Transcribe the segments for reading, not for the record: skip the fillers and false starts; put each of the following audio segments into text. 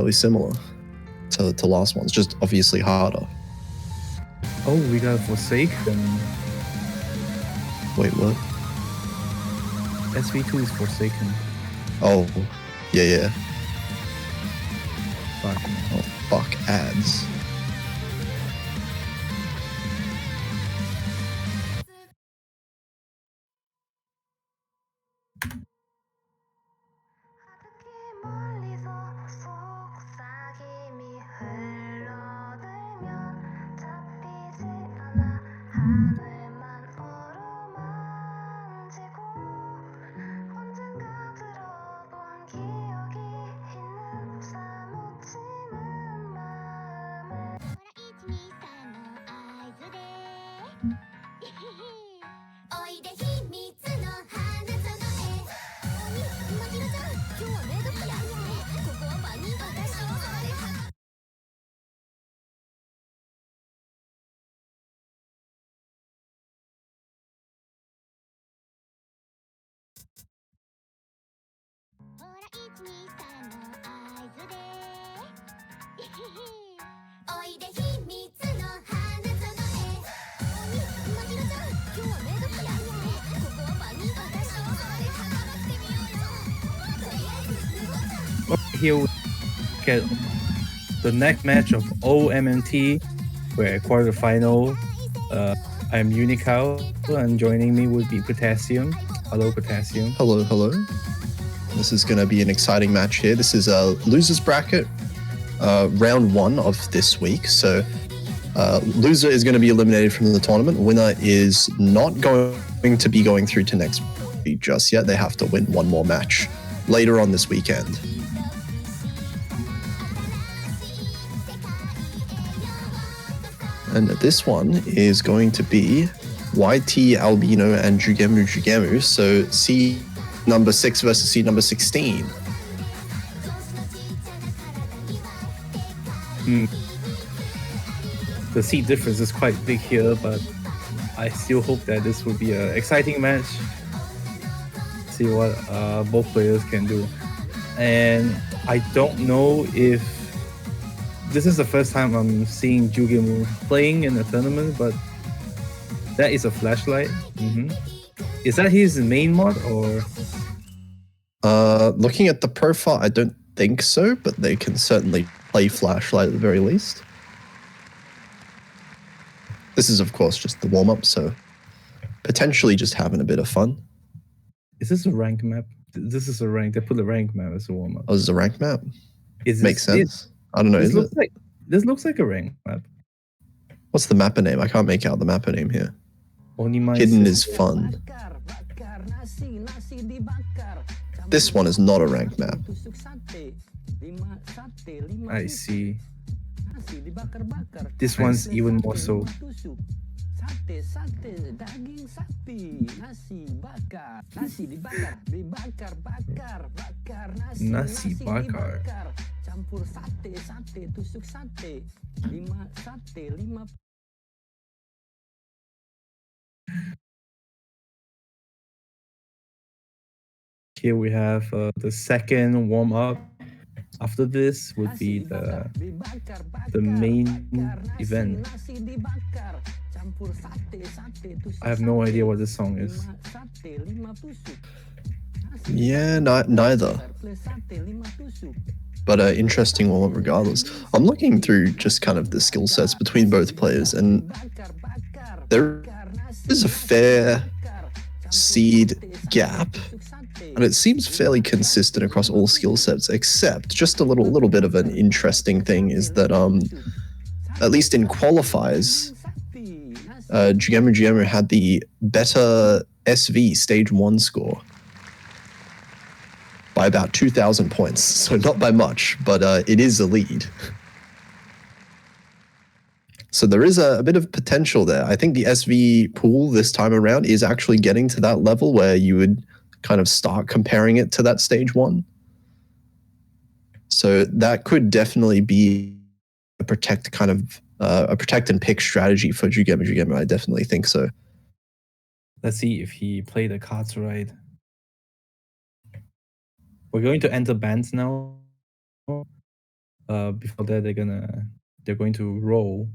really similar to last ones, just obviously harder. Oh, we got Forsaken. Wait, what? SV2 is Forsaken. Oh, yeah. Fuck. Oh, fuck ads. Here we get the next match of OMNT, where quarterfinal. I'm Unical, and joining me would be Potassium. Hello, Potassium. Hello. This is going to be an exciting match here. This is a loser's bracket, round 1 of this week. So loser is going to be eliminated from the tournament. Winner is not going to be going through to next week just yet. They have to win one more match later on this weekend. And this one is going to be YtAlbin0 and Jugemu-Jugemu. So seed number 6 versus seed number 16. The seed difference is quite big here, but I still hope that this will be an exciting match. See what both players can do. And I don't know if this is the first time I'm seeing Jugemu playing in a tournament, but that is a flashlight. Is that his main mod or? Looking at the profile, I don't think so, but they can certainly play flashlight at the very least. This is, of course, just the warm-up, so potentially just having a bit of fun. Is this a rank map? This is a rank. They put a rank map as a warm-up. Oh, this is a rank map? Makes sense. I don't know, this looks like a rank map. What's the mapper name? I can't make out the mapper name here. Only Hidden is fun. This one is not a ranked map. I see. This one's even more so. Nasi bakar. Campur sate, tusuk sate. 5 sate, 5. Here we have the second warm-up. After this would be the main event. I have no idea what this song is. Yeah, neither. But interesting warm-up regardless. I'm looking through just kind of the skill sets between both players, and there is a fair seed gap, and it seems fairly consistent across all skill sets, except just a little bit of an interesting thing is that at least in qualifiers, Jugemu-Jugemu had the better SV stage 1 score by about 2,000 points. So not by much, but it is a lead. So there is a bit of potential there. I think the SV pool this time around is actually getting to that level where you would kind of start comparing it to that stage 1. So that could definitely be a protect and pick strategy for Jugemu-Jugemu. I definitely think so. Let's see if he played the cards right. We're going to enter bands now. before that they're going to roll.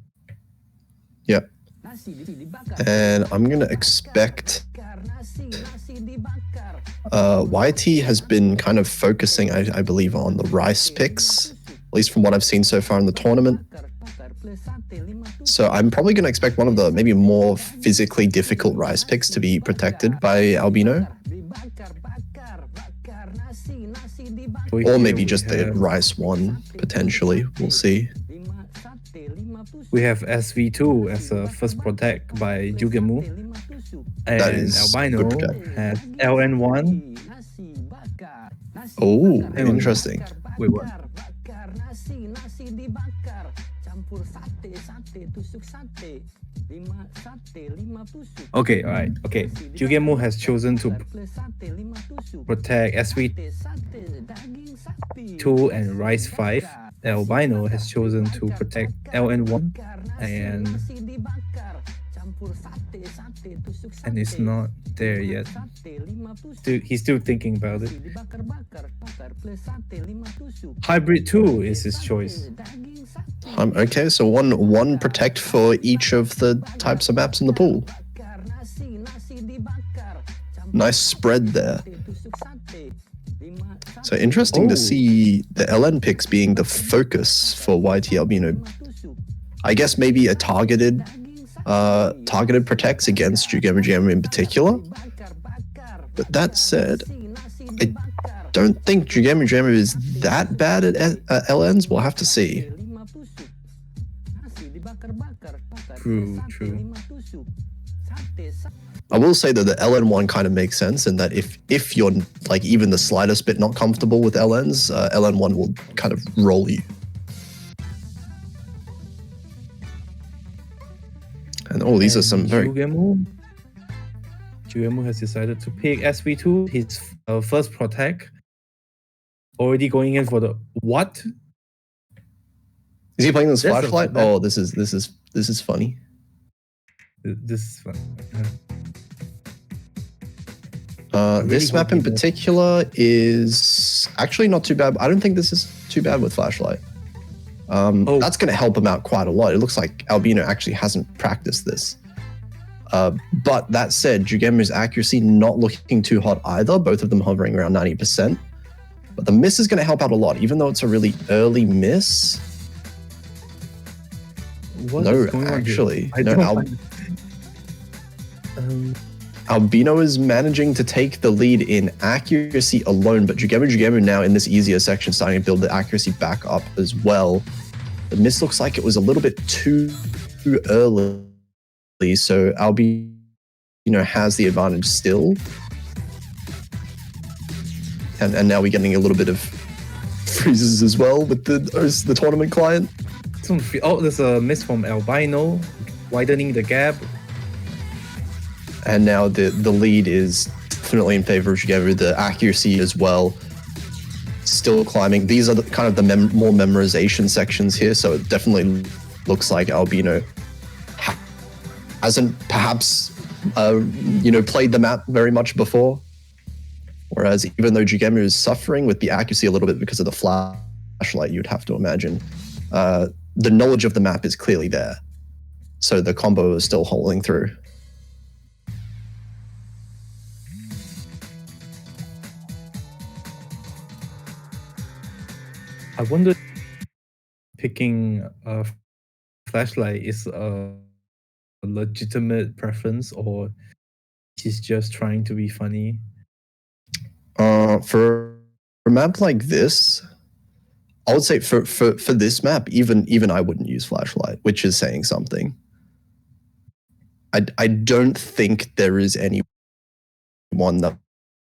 Yep. And I'm gonna expect YT has been kind of focusing, I believe, on the rice picks, at least from what I've seen so far in the tournament. So I'm probably gonna expect one of the maybe more physically difficult rice picks to be protected by Albino. Or maybe just the rice one, potentially. We'll see. We have SV2 as a first protect by Jugemu. And That is Albino has LN1. Oh, interesting. Wait, what? Okay, alright. Okay. Jugemu has chosen to protect SV2 and Rice 5. Albino has chosen to protect LN1 and it's not there yet. He's still thinking about it. Hybrid 2 is his choice. Okay, so one protect for each of the types of maps in the pool. Nice spread there. So interesting to see the LN picks being the focus for YtAlbin0. I guess maybe a targeted protects against Jugemu-Jugemu in particular. But that said, I don't think Jugemu-Jugemu is that bad at LNs. We'll have to see. True. I will say that the LN1 kind of makes sense in that if you're like even the slightest bit not comfortable with LNs, LN1 will kind of roll you. And these are some very... Jugemu has decided to pick SV2, his first protect. Already going in for the what? Is he playing this flashlight? Oh, this is funny. This is fun. This map in particular is actually not too bad. I don't think this is too bad with flashlight. That's going to help him out quite a lot. It looks like Albino actually hasn't practiced this. But that said, Jugemu's accuracy not looking too hot either, both of them hovering around 90%. But the miss is going to help out a lot, even though it's a really early miss. Albino is managing to take the lead in accuracy alone, but Jugemu-Jugemu now in this easier section starting to build the accuracy back up as well. The miss looks like it was a little bit too early, so Albino has the advantage still. And now we're getting a little bit of freezes as well with the tournament client. Oh, there's a miss from Albino, widening the gap. And now the lead is definitely in favor of Jugemu. The accuracy as well, still climbing. These are kind of the more memorization sections here, so it definitely looks like Albino hasn't perhaps played the map very much before. Whereas even though Jugemu is suffering with the accuracy a little bit because of the flashlight, you'd have to imagine, the knowledge of the map is clearly there. So the combo is still holding through. I wonder if picking a flashlight is a legitimate preference or he's just trying to be funny. For a map like this, I would say for this map, even I wouldn't use flashlight, which is saying something. I don't think there is anyone that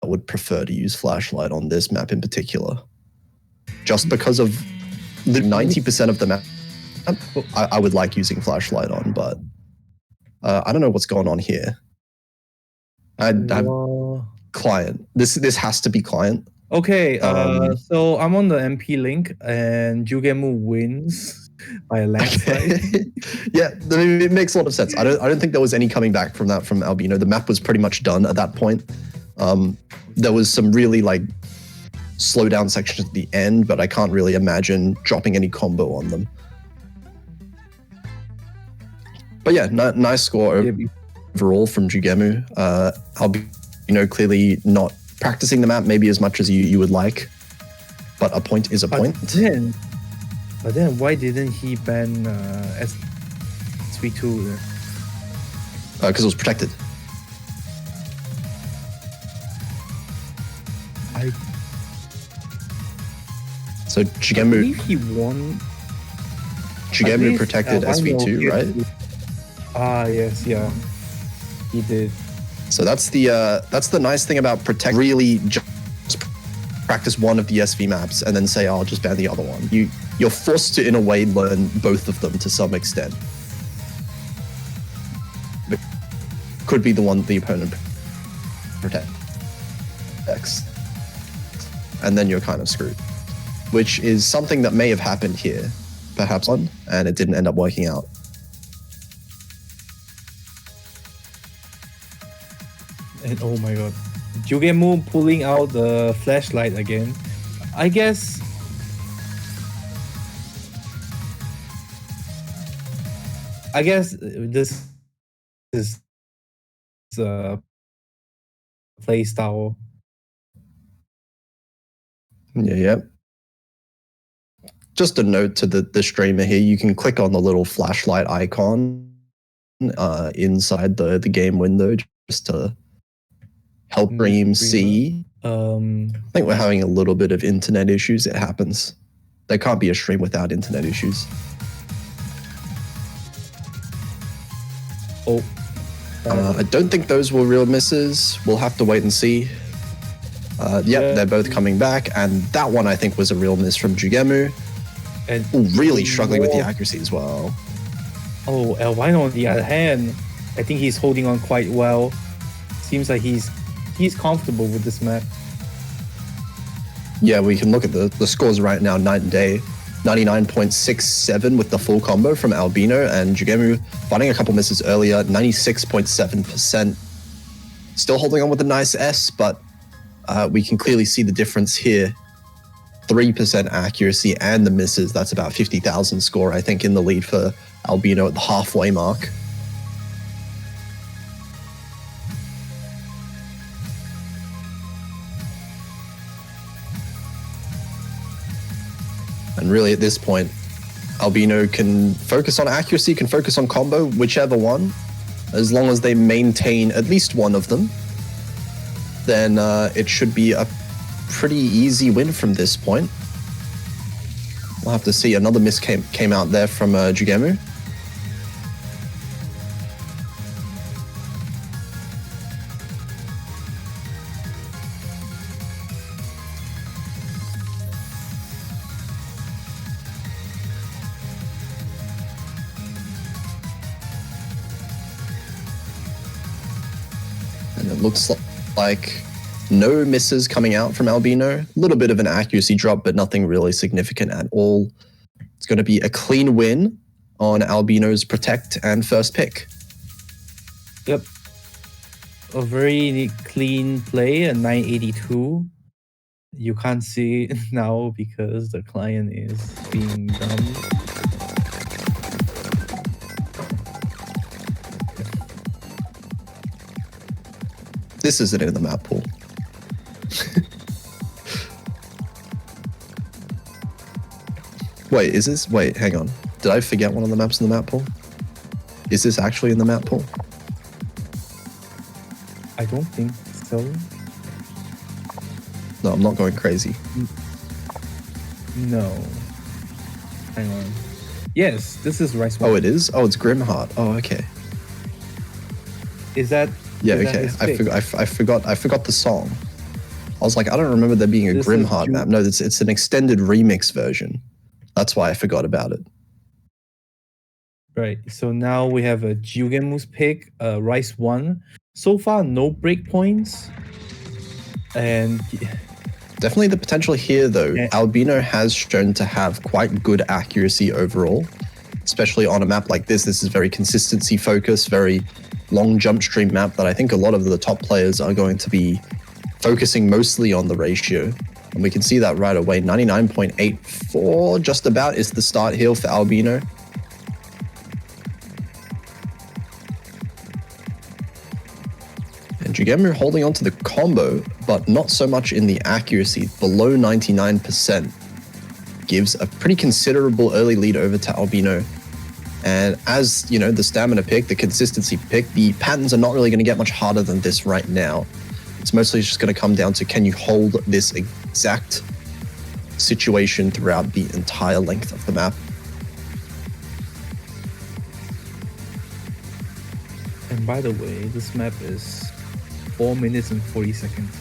would prefer to use flashlight on this map in particular. Just because of the 90% of the map, I would like using flashlight on, but I don't know what's going on here. Client. This has to be client. Okay, so I'm on the MP link and Jugemu wins by a landslide. Yeah, I mean, it makes a lot of sense. I don't think there was any coming back from that from Albino. The map was pretty much done at that point. There was some really slow down sections at the end, but I can't really imagine dropping any combo on them. But yeah, nice score overall from Jugemu. Albino clearly not practicing the map maybe as much as you would like, but a point is a point. But then why didn't he ban SV2? Because it was protected. So Jugemu, I believe he won. Jugemu protected SV2, right? Ah, yes, yeah, he did. So that's the nice thing about protect. Really just practice one of the SV maps and then say, "Oh, I'll just ban the other one." You're forced to, in a way, learn both of them to some extent. But could be the one the opponent protects, and then you're kind of screwed. Which is something that may have happened here, perhaps on, and it didn't end up working out. And oh my god, Jugemu pulling out the flashlight again. I guess this is play style. Yeah. Just a note to the streamer here, you can click on the little flashlight icon inside the game window just to help stream see. I think we're having a little bit of internet issues. It happens. There can't be a stream without internet issues. Oh. I don't think those were real misses. We'll have to wait and see. Yep, they're both coming back, and that one I think was a real miss from Jugemu. And really struggling with the accuracy as well. Oh, Albino on the other hand, I think he's holding on quite well. Seems like he's comfortable with this map. Yeah, we can look at the scores right now, night and day. 99.67 with the full combo from Albino, and Jugemu finding a couple misses earlier, 96.7%. Still holding on with a nice S, but we can clearly see the difference here. 3% accuracy and the misses, that's about 50,000 score, I think, in the lead for Albino at the halfway mark. And really at this point, Albino can focus on accuracy, can focus on combo, whichever one. As long as they maintain at least one of them, then it should be a pretty easy win from this point. We'll have to see. Another miss came out there from Jugemu. And it looks like no misses coming out from Albino. A little bit of an accuracy drop, but nothing really significant at all. It's going to be a clean win on Albino's protect and first pick. Yep. A very clean play, a 982. You can't see it now because the client is being dumb. This isn't in the map pool. Wait, is this? Wait, hang on. Did I forget one of the maps in the map pool? Is this actually in the map pool? I don't think so. No, I'm not going crazy. No. Hang on. Yes, this is Rice. Oh, it is? Oh, it's Grimheart. Oh, okay. Is that? Yeah, okay. I forgot the song. I was like, I don't remember there being a Grimheart map. No, it's an extended remix version. That's why I forgot about it. Right. So now we have a Jugemu's pick, Rice 1. So far, no breakpoints. And definitely the potential here, though. Albino has shown to have quite good accuracy overall, especially on a map like this. This is very consistency focused, very long jump stream map that I think a lot of the top players are going to be focusing mostly on the ratio. And we can see that right away. 99.84 just about is the start here for Albino. And Jugemu holding on to the combo, but not so much in the accuracy. Below 99% gives a pretty considerable early lead over to Albino. And as you know, the stamina pick, the consistency pick, the patterns are not really going to get much harder than this right now. It's mostly just going to come down to, can you hold this exact situation throughout the entire length of the map? And by the way, this map is 4 minutes and 40 seconds.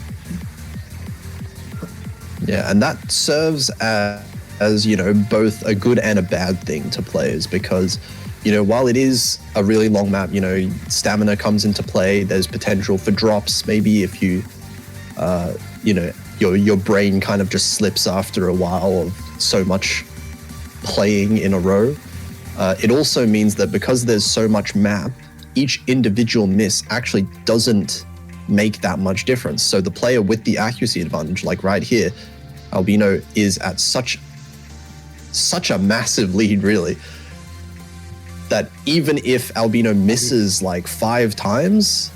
Yeah, and that serves as you know, both a good and a bad thing to players, because you know, while it is a really long map, you know, stamina comes into play. There's potential for drops. Maybe if you, you know, your brain kind of just slips after a while of so much playing in a row. It also means that because there's so much map, each individual miss actually doesn't make that much difference. So the player with the accuracy advantage, like right here, Albino is at such a massive lead, really, that even if Albino misses like 5 times,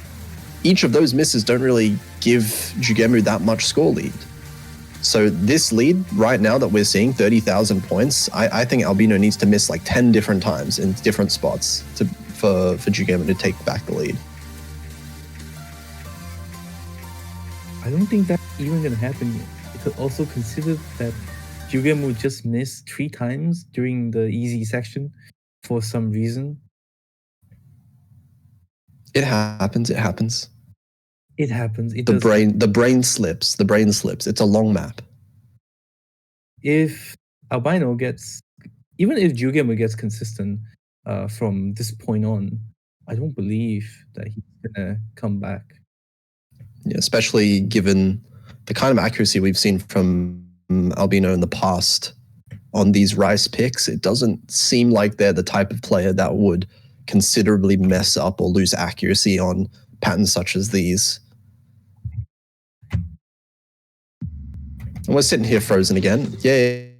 each of those misses don't really give Jugemu that much score lead. So this lead right now that we're seeing, 30,000 points, I think Albino needs to miss like 10 different times in different spots for Jugemu to take back the lead. I don't think that's even going to happen. You could also consider that Jugemu just missed 3 times during the easy section for some reason. It happens. It happens. It happens. The brain slips. The brain slips. It's a long map. If Albino gets, even if Jugemu gets consistent from this point on, I don't believe that he's gonna come back. Yeah, especially given the kind of accuracy we've seen from Albino in the past on these Rice picks. It doesn't seem like they're the type of player that would considerably mess up or lose accuracy on patterns such as these. And we're sitting here frozen again. Yay.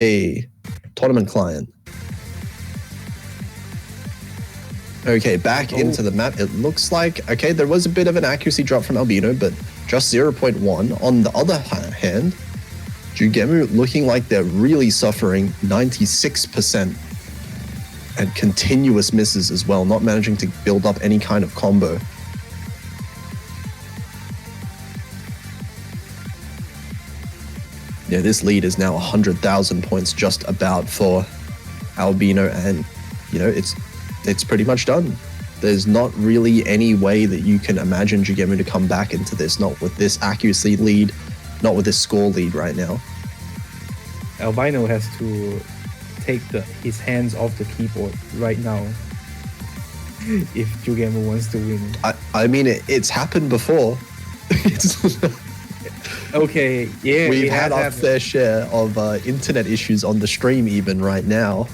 Hey, tournament client. Okay, back into the map. It looks like, okay, there was a bit of an accuracy drop from Albino, but just 0.1. On the other hand, Jugemu looking like they're really suffering 96% and continuous misses as well, not managing to build up any kind of combo. Yeah, this lead is now 100,000 points just about for Albino, and you know, it's pretty much done. There's not really any way that you can imagine Jugemu to come back into this, not with this accuracy lead, not with this score lead right now. Albino has to take his hands off the keyboard right now if Jugemu wants to win. I mean, it's happened before. Okay, yeah. We've had our fair share of internet issues on the stream even right now.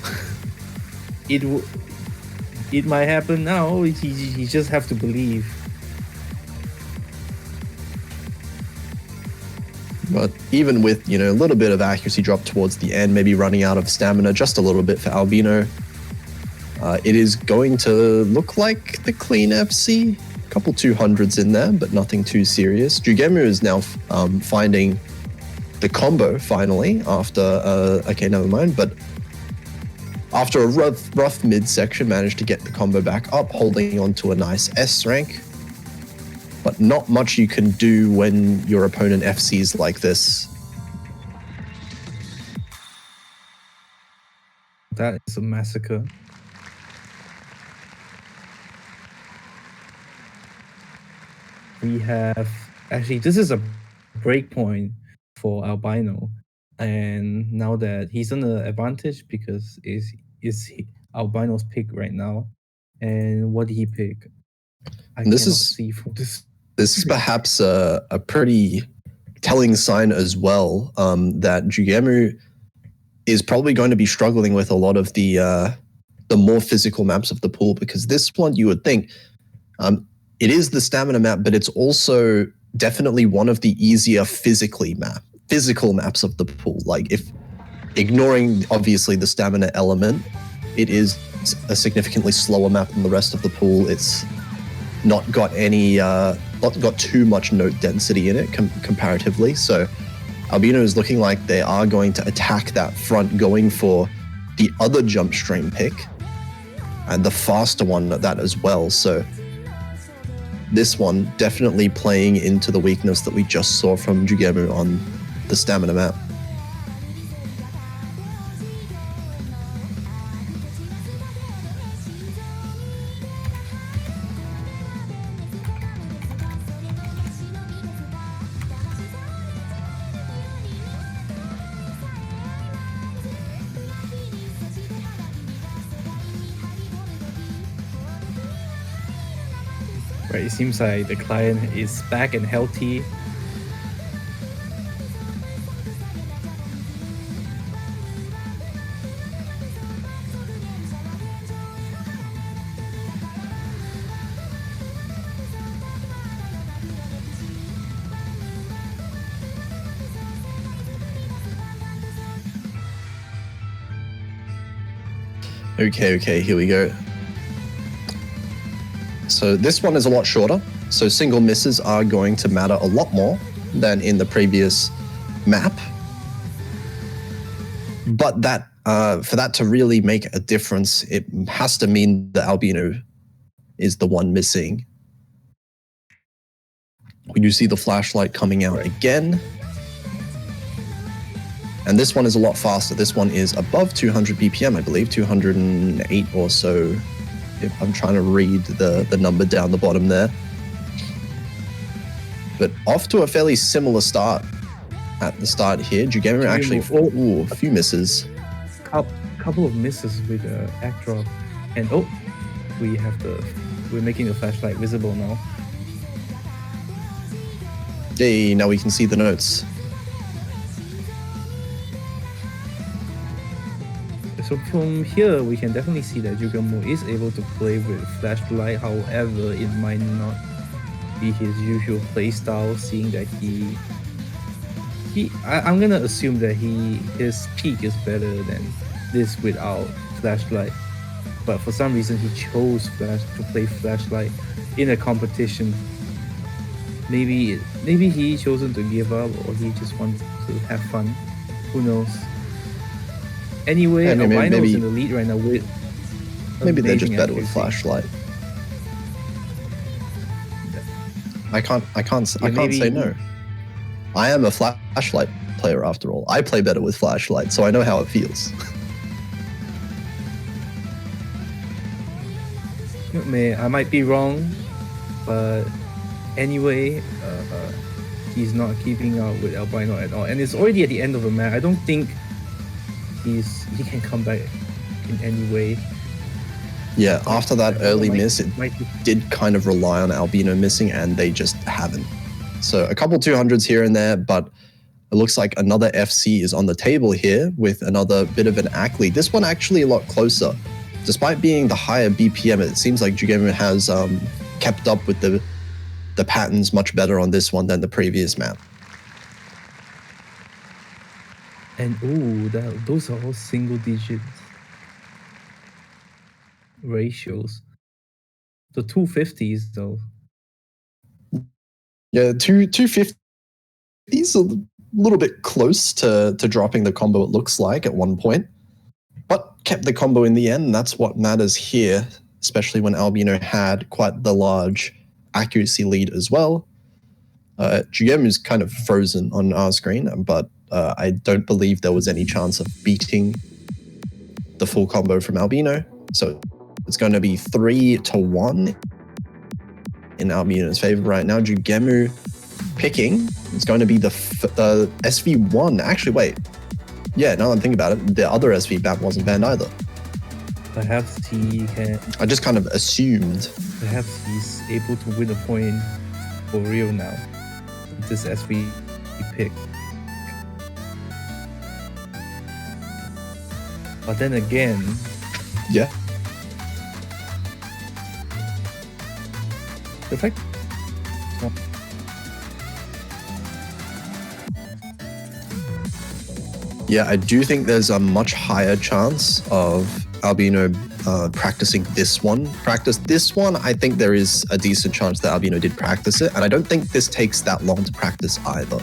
It might happen now. He just have to believe. But even with, you know, a little bit of accuracy drop towards the end, maybe running out of stamina just a little bit for Albino, it is going to look like the clean FC. A couple 200s in there, but nothing too serious. Jugemu is now finding the combo finally after, okay, never mind, but after a rough midsection, managed to get the combo back up, holding on to a nice S rank. But not much you can do when your opponent FCs like this. That is a massacre. We have, actually, this is a break point for Albino. And now that he's on the advantage because is Albino's pick right now. And what did he pick? I cannot see from this. This is perhaps a pretty telling sign as well, that Jugemu is probably going to be struggling with a lot of the more physical maps of the pool, because this one you would think it is the stamina map, but it's also definitely one of the easier physical physical maps of the pool. Like, if ignoring obviously the stamina element, it is a significantly slower map than the rest of the pool. It's not got any, not got too much note density in it comparatively. So Albino is looking like they are going to attack that front, going for the other jump stream pick and the faster one at that as well. So this one definitely playing into the weakness that we just saw from Jugemu on the stamina map. Right, it seems like the client is back and healthy. Okay, here we go. So this one is a lot shorter, so single misses are going to matter a lot more than in the previous map. But that for that to really make a difference, it has to mean the Albino is the one missing. You see the flashlight coming out again. And this one is a lot faster. This one is above 200 BPM, I believe, 208 or so. If I'm trying to read the number down the bottom there. But off to a fairly similar start at the start here. Jugemu actually, a few misses. Couple of misses with the act drop. And we're making the flashlight visible now. Hey, now we can see the notes. So from here, we can definitely see that Jugemu is able to play with flashlight. However, it might not be his usual play style, seeing that I'm gonna assume that his peak is better than this without flashlight. But for some reason, he chose to play flashlight in a competition. Maybe he chosen to give up, or he just wants to have fun. Who knows? Anyway, Albino's in the lead right now with maybe they're just better with flashlight. I can't say no. I am a flashlight player after all. I play better with flashlight, so I know how it feels. I might be wrong, but anyway, he's not keeping up with Albino at all, and it's already at the end of the match. I don't think he can come back in any way. Yeah, after that early miss, it did kind of rely on Albino missing, and they just haven't. So a couple 200s here and there, but it looks like another FC is on the table here with another bit of an ACK lead. This one actually a lot closer. Despite being the higher BPM, it seems like Jugemu has kept up with the patterns much better on this one than the previous map. And those are all single digits ratios. The 250s though. Yeah, 250s a little bit close to dropping the combo, it looks like, at one point. But kept the combo in the end, and that's what matters here, especially when Albino had quite the large accuracy lead as well. Jugemu's kind of frozen on our screen, but I don't believe there was any chance of beating the full combo from Albino. So it's going to be 3-1 in Albino's favor right now. Jugemu picking is going to be the SV1. Actually, wait. Yeah, now that I'm thinking about it, the other SV map wasn't banned either. Perhaps he can... I just kind of assumed. Perhaps he's able to win a point for real now. This SV pick. But then again... Yeah. The fact... Yeah, I do think there's a much higher chance of Albino practicing this one. I think there is a decent chance that Albino did practice it, and I don't think this takes that long to practice either.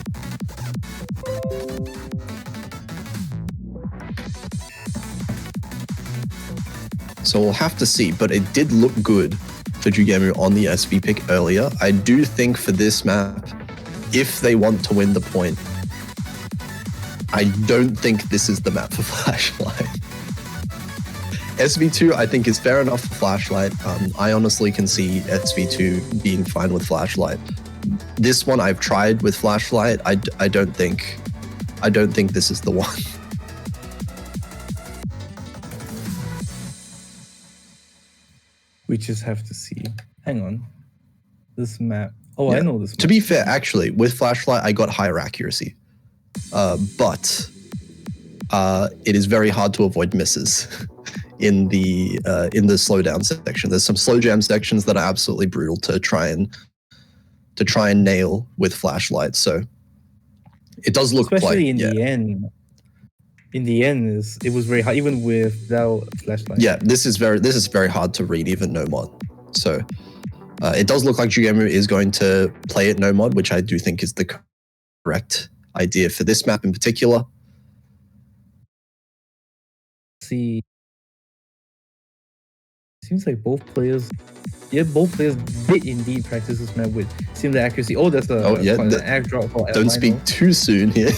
So we'll have to see, but it did look good for Jugemu on the SV pick earlier. I do think for this map, if they want to win the point, I don't think this is the map for Flashlight. SV2, I think, is fair enough for Flashlight. I honestly can see SV2 being fine with Flashlight. This one I've tried with Flashlight. I don't think this is the one. We just have to see. Hang on. This map. Oh, Yeah. I know this map. To be fair, actually, with Flashlight, I got higher accuracy. But it is very hard to avoid misses in the slowdown section. There's some slow jam sections that are absolutely brutal to try and nail with Flashlight. So it does look especially like, the end. In the end, it was very hard, even without Flashlight. Yeah, this is very hard to read, even no mod. So it does look like Jugemu is going to play it no mod, which I do think is the correct idea for this map in particular. See, seems like both players did indeed practice this map with similar accuracy. Oh, there's an act drop for Don't speak too soon here.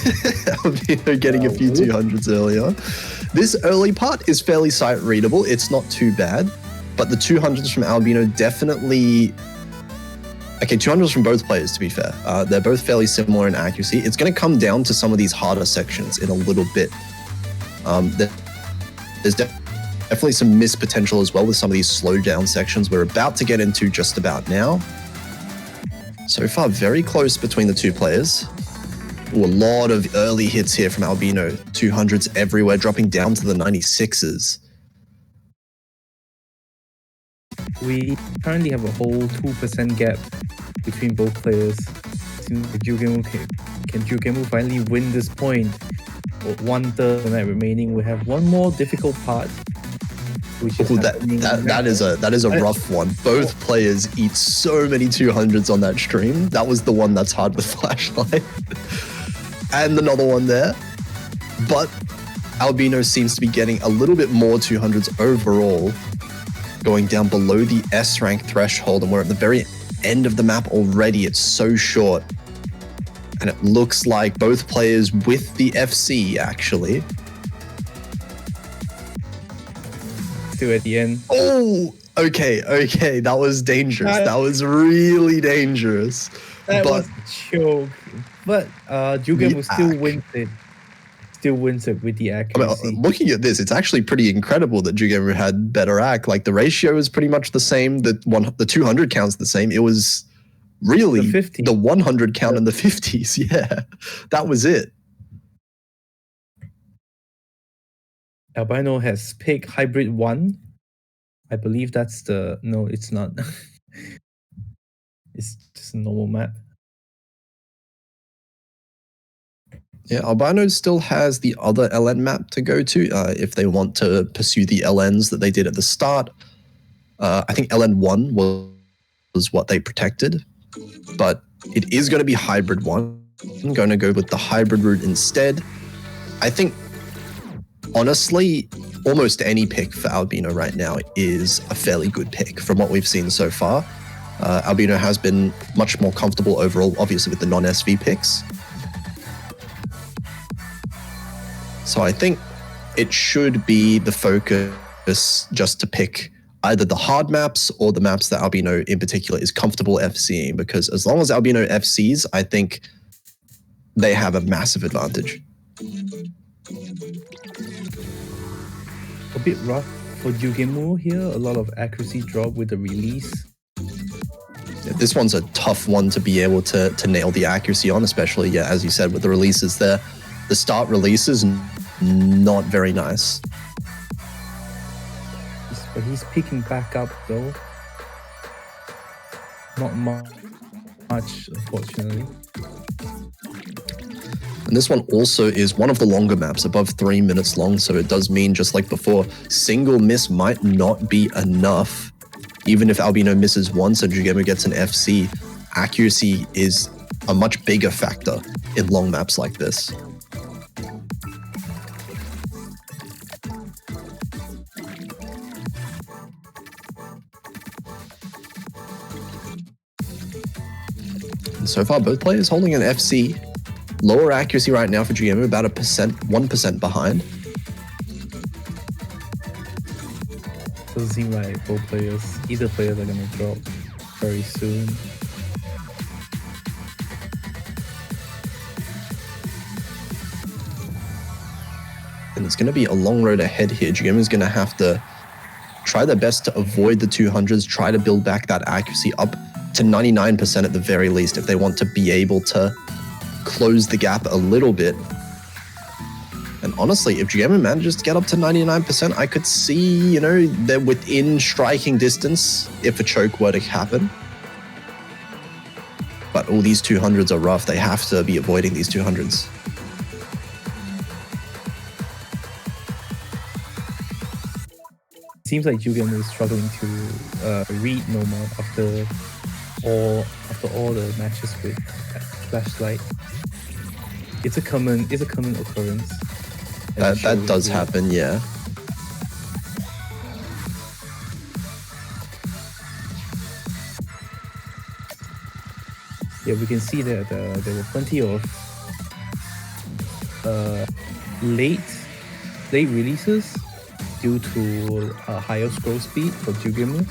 Albino getting a few 200s earlier. This early part is fairly sight readable. It's not too bad, but the 200s from Albino definitely. Okay, 200s from both players, to be fair. They're both fairly similar in accuracy. It's going to come down to some of these harder sections in a little bit. There's definitely some missed potential as well with some of these slow down sections we're about to get into just about now. So far, very close between the two players. Ooh, a lot of early hits here from Albino. 200s everywhere, dropping down to the 96s. We currently have a whole 2% gap between both players. Seems like can Jugemu finally win this point? 1/3 of the map remaining. We have one more difficult part. Which is that is a rough one. Both players eat so many 200s on that stream. That was the one that's hard with Flashlight. And another one there. But Albino seems to be getting a little bit more 200s overall, going down below the S rank threshold, and we're at the very end of the map already. It's so short. And it looks like both players with the FC, actually. Still at the end. Oh, okay. That was dangerous. That was really dangerous. That was a choke. But Jugemu still wins it. Still wins it with the accuracy. I mean, looking at this, it's actually pretty incredible that Jugemu had better ac. Like, the ratio is pretty much the same. The 200 count's the same. It was really the 100 count in the 50s. Yeah, that was it. Albino has picked Hybrid 1. I believe that's the... No, it's not. It's just a normal map. Yeah, Albino still has the other LN map to go to if they want to pursue the LNs that they did at the start. I think LN1 was what they protected, but it is going to be Hybrid 1. I'm going to go with the Hybrid route instead. I think, honestly, almost any pick for Albino right now is a fairly good pick from what we've seen so far. Albino has been much more comfortable overall, obviously, with the non-SV picks. So I think it should be the focus just to pick either the hard maps or the maps that Albino in particular is comfortable FCing, because as long as Albino FCs, I think they have a massive advantage. A bit rough for Jugemu here. A lot of accuracy drop with the release. Yeah, this one's a tough one to be able to nail the accuracy on, especially, yeah, as you said, with the releases there. The start releases, not very nice. But he's picking back up though. Not much, unfortunately. And this one also is one of the longer maps, above 3 minutes long, so it does mean, just like before, single miss might not be enough. Even if Albino misses once and Jugemu gets an FC, accuracy is a much bigger factor in long maps like this. And so far, both players holding an FC. Lower accuracy right now for Jugemu, about 1% behind. Doesn't seem like either players are gonna drop very soon. And it's gonna be a long road ahead here. Jugemu's gonna have to try their best to avoid the 200s, try to build back that accuracy up to 99% at the very least if they want to be able to close the gap a little bit. And honestly, if Jugemu manages to get up to 99%, I could see, they're within striking distance if a choke were to happen. But all these 200s are rough. They have to be avoiding these 200s. Seems like Jugemu is struggling to read Nomad after all the matches with Flashlight. It's a common occurrence. That does happen, yeah. Yeah, we can see that there were plenty of late releases due to a higher scroll speed for Jugemu.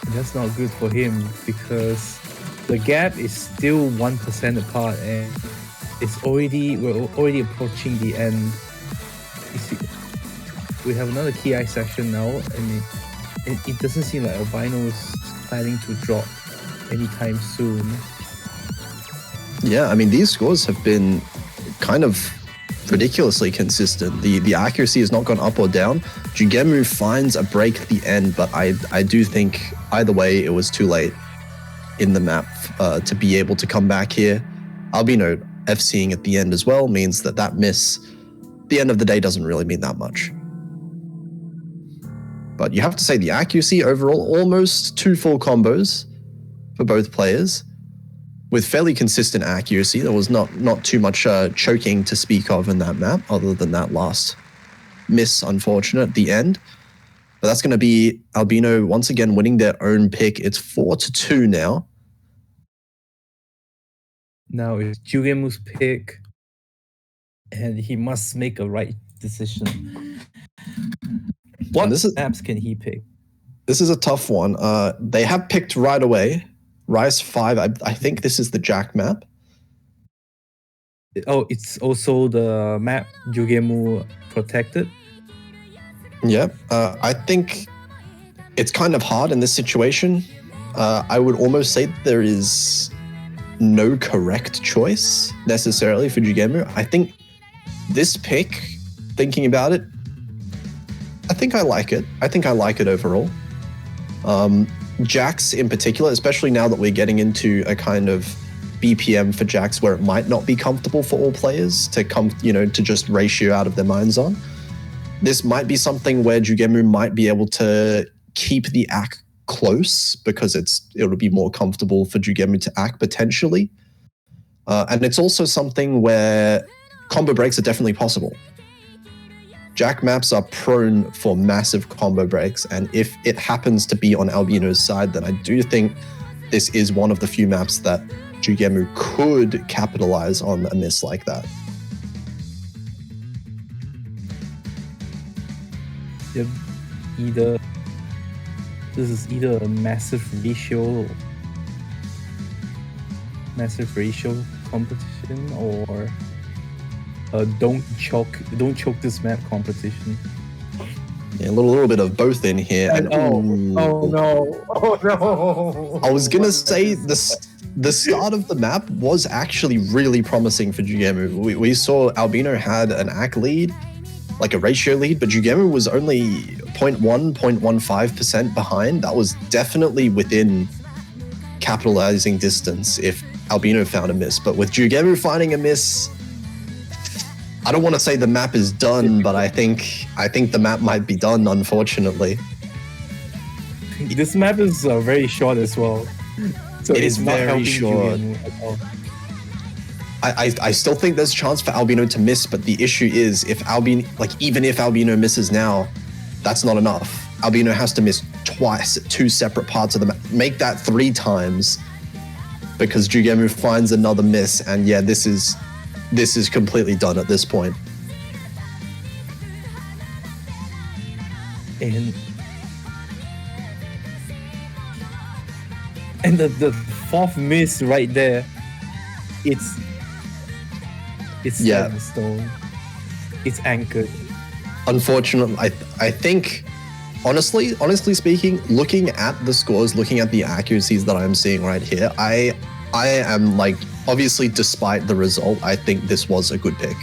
And that's not good for him because the gap is still 1% apart, and we're already approaching the end. You see, we have another KI section now, and it doesn't seem like Albino is planning to drop anytime soon. Yeah, I mean, these scores have been kind of ridiculously consistent. The accuracy has not gone up or down. Jugemu finds a break at the end, but I do think either way it was too late in the map to be able to come back here. Albino FCing at the end as well means that miss, at the end of the day, doesn't really mean that much. But you have to say the accuracy overall, almost 2 full combos for both players. With fairly consistent accuracy, there was not too much choking to speak of in that map, other than that last miss, unfortunate at the end. But that's going to be Albino once again winning their own pick. It's 4-2 now. Now it's Jugemu's pick, and he must make a right decision. What maps can he pick? This is a tough one. They have picked right away. Rise 5, I think this is the Jack map. Oh, it's also the map Jugemu protected? Yep. I think it's kind of hard in this situation. I would almost say there is no correct choice necessarily for Jugemu. I think this pick, thinking about it, I think I like it. I think I like it overall. Jax in particular, especially now that we're getting into a kind of BPM for Jax where it might not be comfortable for all players to to just ratio out of their minds on. This might be something where Jugemu might be able to keep the ACK close because it'll be more comfortable for Jugemu to ACK potentially. And it's also something where combo breaks are definitely possible. Jack maps are prone for massive combo breaks, and if it happens to be on Albino's side, then I do think this is one of the few maps that Jugemu could capitalize on a miss like that. Yep. This is either a massive ratio competition or don't choke this map competition. Yeah, a little bit of both in here. And oh no! I was gonna say the start of the map was actually really promising for Jugemu. We saw Albino had an ACK lead, like a ratio lead, but Jugemu was only 0.15% behind. That was definitely within capitalizing distance if Albino found a miss, but with Jugemu finding a miss, I don't want to say the map is done, but I think the map might be done, unfortunately. This map is very short as well. So it is very short. I still think there's a chance for Albino to miss, but the issue is if even if Albino misses now, that's not enough. Albino has to miss twice at 2 separate parts of the map. Make that 3 times, because Jugemu finds another miss, and yeah, this is completely done at this point. And the 4th miss right there, it's set in stone. It's anchored. Unfortunately, I think, honestly speaking, looking at the scores, looking at the accuracies that I'm seeing right here, I am like, obviously, despite the result, I think this was a good pick.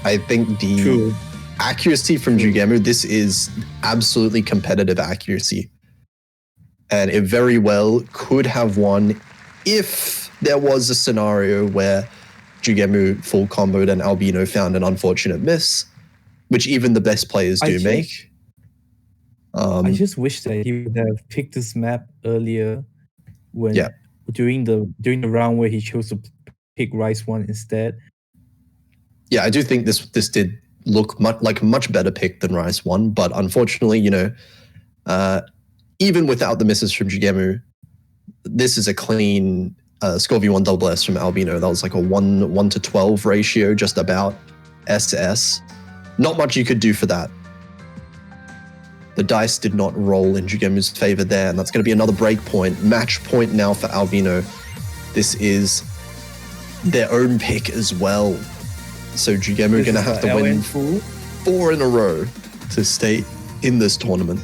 I think the accuracy from Jugemu, this is absolutely competitive accuracy. And it very well could have won if there was a scenario where Jugemu full comboed and Albino found an unfortunate miss, which even the best players do make. I just wish that he would have picked this map earlier when during the round where he chose to pick Rice 1 instead. Yeah, I do think this did look like a much better pick than Rice 1, but unfortunately, even without the misses from Jugemu, this is a clean score v1 double S from Albino. That was like a 1 to 12 ratio, just about SS. Not much you could do for that. The dice did not roll in Jugemu's favor there, and that's going to be another break point. Match point now for Albino. This is their own pick as well. So Jugemu going to have to win 4 in a row to stay in this tournament.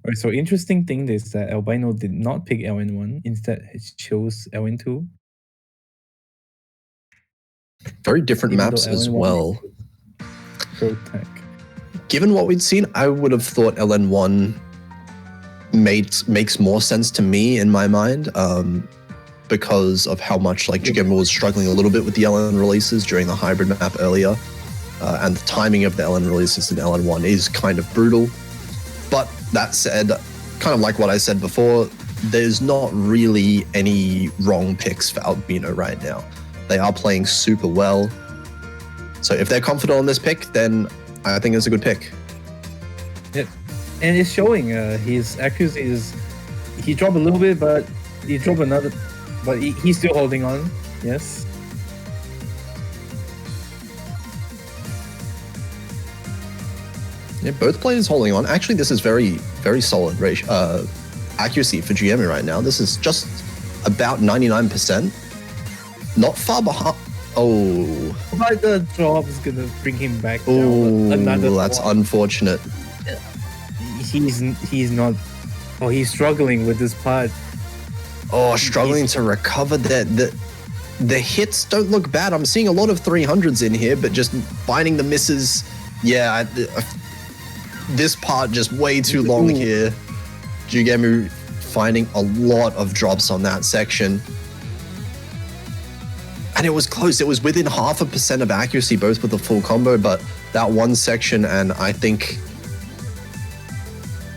Alright, so interesting thing is that Albino did not pick LN1. Instead, he chose LN2. Very different maps as well. Given what we'd seen, I would have thought LN1 makes more sense to me in my mind, because of how much like Jugemu was struggling a little bit with the LN releases during the hybrid map earlier, and the timing of the LN releases in LN1 is kind of brutal. But that said, kind of like what I said before, there's not really any wrong picks for Albino right now. They are playing super well. So if they're confident on this pick, then I think it's a good pick. Yep. And it's showing. His accuracy is... He dropped a little bit, but he dropped another... But he's still holding on. Yes. Yeah, both players holding on. Actually, this is very, very solid accuracy for Jugemu right now. This is just about 99%. Not far behind. Oh. But the drop is going to bring him back down. Oh, that's unfortunate. He's not... Oh, he's struggling with this part. Oh, struggling to recover that. The hits don't look bad. I'm seeing a lot of 300s in here, but just finding the misses. Yeah, this part just way too long here. Jugemu finding a lot of drops on that section. And it was close. It was within 0.5% of accuracy, both with the full combo, but that one section, and I think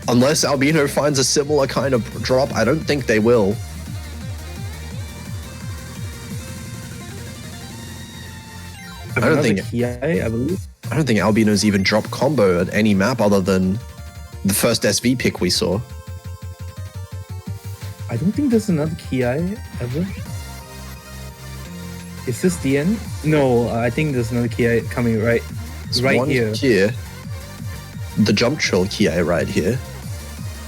unless Albino finds a similar kind of drop, I don't think they will. I don't think Albino's even dropped combo at any map other than the first SV pick we saw. I don't think there's another Ki ever. Is this the end? No, I think there's another Ki coming right here. The jump trill Ki right here.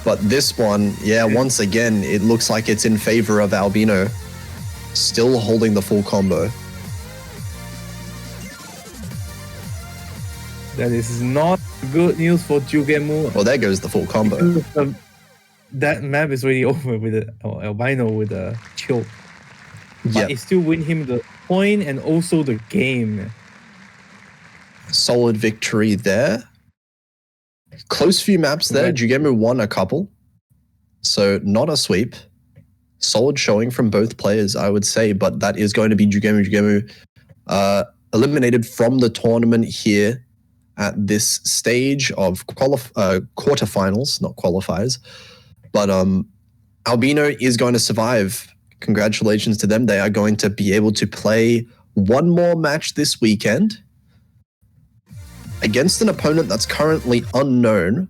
But this one, yeah, once again, it looks like it's in favor of Albino. Still holding the full combo. That is not good news for Jugemu. Well, there goes the full combo. That map is already over with Albino with a choke. But it still win him the point and also the game. Solid victory there. Close few maps there. Right. Jugemu won a couple. So not a sweep. Solid showing from both players, I would say, but that is going to be Jugemu-Jugemu eliminated from the tournament here at this stage of quarterfinals, not qualifiers. But Albino is going to survive. Congratulations to them. They are going to be able to play one more match this weekend against an opponent that's currently unknown,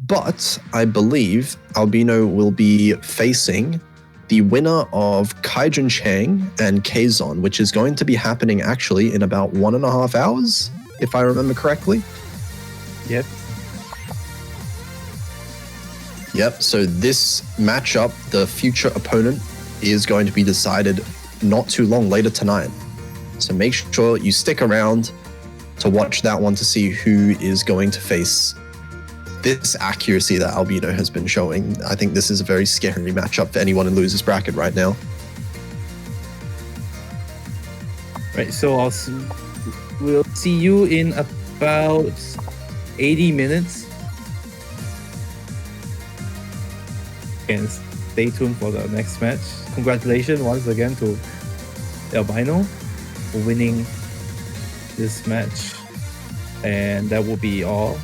but I believe Albino will be facing the winner of Kaijun Chang and Kazon, which is going to be happening actually in about 1.5 hours, if I remember correctly. Yep. Yep, so this matchup, the future opponent, is going to be decided not too long later tonight. So make sure you stick around to watch that one to see who is going to face this accuracy that Albino has been showing. I think this is a very scary matchup for anyone in loser's bracket right now. Right, so we'll see you in about 80 minutes. And stay tuned for the next match. Congratulations once again to YtAlbin0 for winning this match. And that will be all.